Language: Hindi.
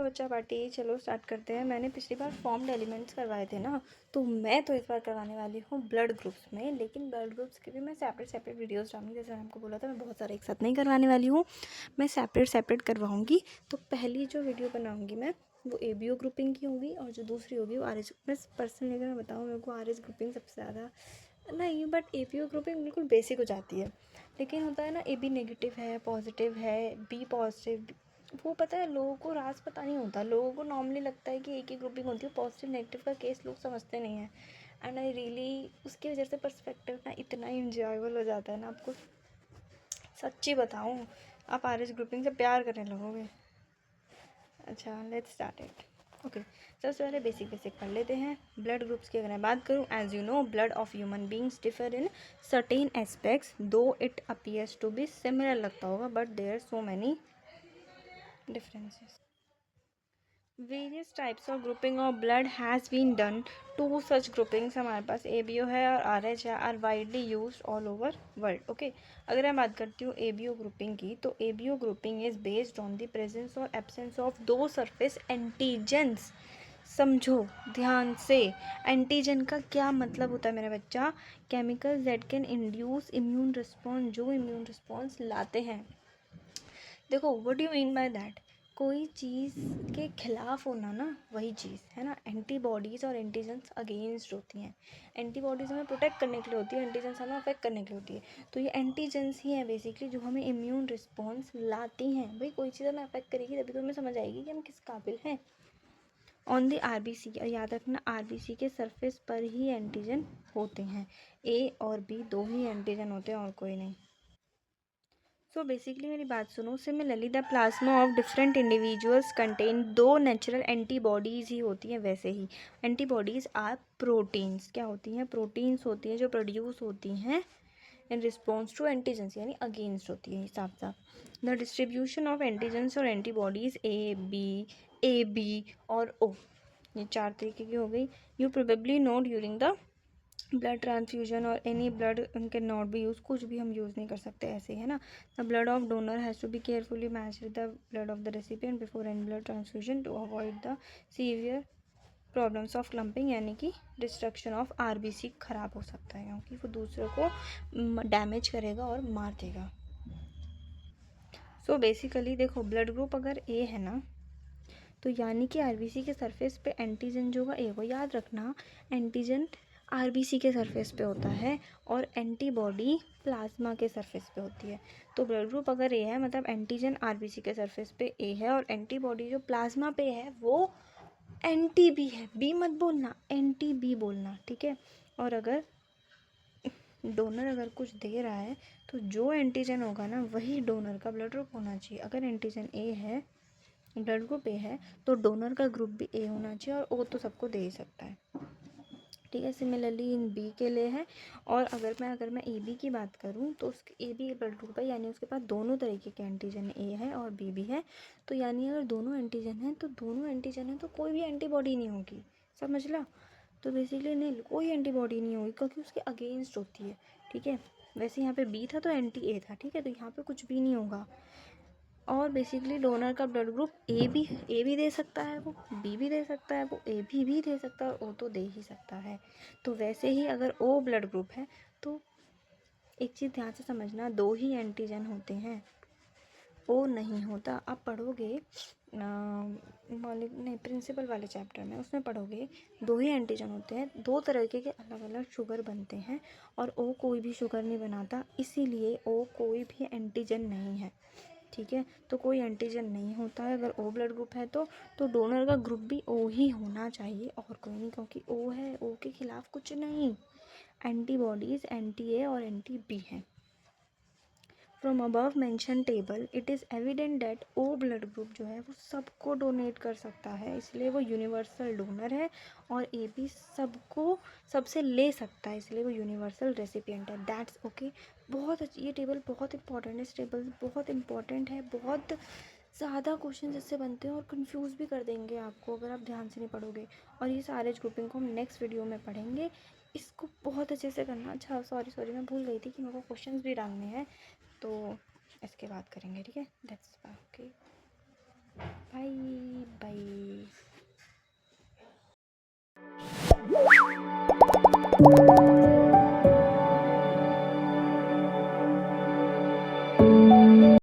बच्चा पार्टी चलो स्टार्ट करते हैं। मैंने पिछली बार फॉर्म्ड एलिमेंट्स करवाए थे ना, तो मैं तो इस बार करवाने वाली हूँ ब्लड ग्रुप्स में। लेकिन ब्लड ग्रुप्स के भी मैं सेपरेट वीडियोस डालूंगी। जैसे मैंने आपको बोला था, मैं बहुत सारे एक साथ नहीं करवाने वाली हूँ, मैं सेपरेट करवाऊँगी। तो पहली जो वीडियो बनाऊँगी मैं, वो ABO ग्रुपिंग की होगी, और जो दूसरी होगी वो RH। मैं पर्सनली अगर मैं बताऊँ, मेरे को RH ग्रुपिंग सबसे ज़्यादा नहीं, बट ABO ग्रुपिंग बिल्कुल बेसिक हो जाती है। लेकिन होता है ना, AB नेगेटिव है, पॉजिटिव है, B पॉजिटिव, वो पता है लोगों को राज पता नहीं होता। लोगों को नॉर्मली लगता है कि एक ही ग्रुपिंग होती है। पॉजिटिव नेगेटिव का केस लोग समझते नहीं है। एंड आई रियली उसकी वजह से पर्सपेक्टिव ना इतना इंजॉयबल हो जाता है ना, आपको सच्ची बताऊँ, आप RH ग्रुपिंग से प्यार करने लगोगे। अच्छा, लेट्स स्टार्ट इट। ओके, सबसे पहले बेसिक पढ़ लेते हैं। ब्लड ग्रुप्स की अगर मैं बात करूँ, as you know, blood of human beings differ in certain aspects, though it appears to be similar लगता होगा, but there are so many differences. Various types of grouping of blood has been done. Two such groupings हमारे पास ABO है और RH है, are widely used all over world. Okay, अगर मैं बात करती हूँ ABO grouping की, तो ABO grouping is based on the presence or absence of दो surface antigens. समझो ध्यान से, एंटीजन का क्या मतलब होता है मेरा बच्चा? Chemicals that can induce immune response, जो इम्यून रिस्पॉन्स लाते हैं। देखो, what you mean by that? कोई चीज़ के खिलाफ होना ना, वही चीज़ है ना। एंटीबॉडीज़ और एंटीजन्स अगेंस्ट होती हैं। एंटीबॉडीज़ हमें प्रोटेक्ट करने के लिए होती है, एंटीजन्स हमें अफेक्ट करने के लिए होती है। तो ये एंटीजन्स ही हैं बेसिकली, जो हमें इम्यून रिस्पॉन्स लाती हैं। भाई कोई चीज़ हमें अफेक्ट करेगी तभी तो हमें समझ आएगी कि हम किस काबिल हैं। ऑन दी RBC, याद रखना, RBC के सरफेस पर ही एंटीजन होते हैं। A और B दो ही एंटीजन होते हैं और कोई नहीं। सो बेसिकली मेरी बात सुनो। Similarly the plasma of different individuals contain दो नेचुरल एंटीबॉडीज़ ही होती हैं। वैसे ही एंटीबॉडीज़ आर प्रोटीन्स। क्या होती हैं? प्रोटीन्स होती हैं, जो प्रोड्यूस होती हैं इन रिस्पॉन्स टू एंटीजेंस, यानी अगेंस्ट होती है। साफ साफ द डिस्ट्रीब्यूशन ऑफ एंटीजेंस और एंटीबॉडीज़ AB और O, ये चार तरीके की हो गई। You probably know during the blood transfusion और any blood can not be use, कुछ भी हम यूज़ नहीं कर सकते ऐसे, है ना। The blood of donor has to be carefully match with the blood of the recipient before any blood transfusion to avoid the severe problems of clumping, यानी कि डिस्ट्रक्शन ऑफ RBC खराब हो सकता है, क्योंकि वो दूसरे को डैमेज करेगा और मार देगा। सो बेसिकली देखो, ब्लड ग्रुप अगर A है ना, तो यानी कि RBC के सरफेस पे एंटीजन जो होगा A को, याद रखना, एंटीजन RBC के सरफेस पे होता है और एंटीबॉडी प्लाज्मा के सरफेस पे होती है। तो ब्लड ग्रुप अगर A है, मतलब एंटीजन RBC के सरफेस पे A है, और एंटीबॉडी जो प्लाज्मा पे है वो NTB है। B मत बोलना, NTB बोलना, ठीक है। और अगर डोनर अगर कुछ दे रहा है, तो जो एंटीजन होगा ना, वही डोनर का ब्लड ग्रुप होना चाहिए। अगर एंटीजन A है, ब्लड ग्रुप A है, तो डोनर का ग्रुप भी A होना चाहिए, और O तो सबको दे ही सकता है, ठीक है। सिमिलरली इन B के लिए है। और अगर मैं AB की बात करूँ, तो उसके AB ब्लड ग्रुप है, यानी उसके पास दोनों तरीके के एंटीजन A है और B भी है। तो यानी अगर दोनों एंटीजन हैं, तो दोनों एंटीजन हैं तो कोई भी एंटीबॉडी नहीं होगी, समझ लो। तो बेसिकली नहीं, कोई एंटीबॉडी नहीं होगी, क्योंकि उसके अगेंस्ट होती है, ठीक है। वैसे यहाँ पे B था तो एंटी A था, ठीक है, तो यहाँ पे कुछ भी नहीं होगा। और बेसिकली डोनर का ब्लड ग्रुप ए भी दे सकता है, वो B भी दे सकता है, वो AB भी दे सकता है, और O तो दे ही सकता है। तो वैसे ही अगर O ब्लड ग्रुप है, तो एक चीज़ ध्यान से समझना, दो ही एंटीजन होते हैं, O नहीं होता। आप पढ़ोगे नहीं, प्रिंसिपल वाले चैप्टर में, उसमें पढ़ोगे दो ही एंटीजन होते हैं, दो तरीके के अलग अलग शुगर बनते हैं, और O कोई भी शुगर नहीं बनाता, इसीलिए O कोई भी एंटीजन नहीं है, ठीक है। तो कोई एंटीजन नहीं होता है अगर O ब्लड ग्रुप है, तो डोनर का ग्रुप भी O ही होना चाहिए, और कोई नहीं, क्योंकि O है, O के खिलाफ कुछ नहीं। एंटीबॉडीज़ NTA और NTB हैं। From above mention table it is evident that O blood group जो है वो सबको डोनेट कर सकता है, इसलिए वो यूनिवर्सल डोनर है। और ए बी सबको सबसे ले सकता है, इसलिए वो यूनिवर्सल रेसिपिएंट है। That's okay. बहुत अच्छी ये टेबल, बहुत इंपॉर्टेंट है। इस टेबल बहुत इंपॉर्टेंट है, बहुत ज़्यादा क्वेश्चन इससे बनते हैं और कंफ्यूज भी कर देंगे आपको अगर आप ध्यान से नहीं पढ़ोगे। और ये सारे ग्रुपिंग को हम नेक्स्ट वीडियो में पढ़ेंगे। इसको बहुत अच्छे से करना। अच्छा सॉरी मैं भूल गई थी कि मेरे को क्वेश्चंस भी डालने हैं, तो इसके बाद करेंगे, ठीक है। That's okay, bye bye.